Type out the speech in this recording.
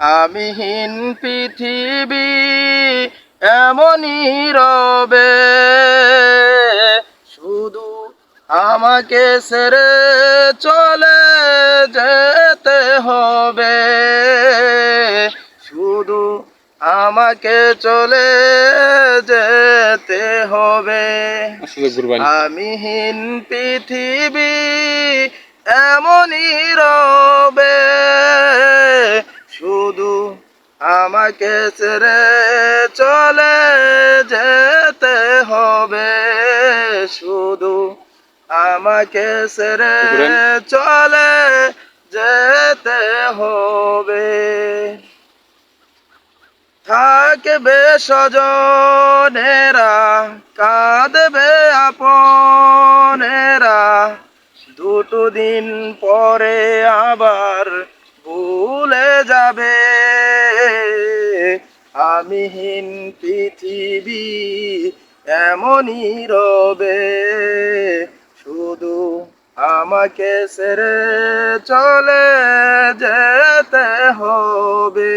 আমিহীন পৃথিবী এমনই রবে, শুধু আমাকে ছেড়ে চলে যেতে হবে, শুধু আমাকে চলে যেতে হবে। আমিহীন পৃথিবী এমনই রবে, শুধু আমাকে ছেড়ে চলে যেতে হবে, শুধু আমাকে ছেড়ে চলে যেতে হবে। থাকবে স্বজনেরা, কাঁদবে আপনেরা, দুটো দিন পরে আবার ভুলে যাবে। আমিহীন পৃথিবী এমনই রবে, শুধু আমাকে ছেড়ে চলে যেতে হবে।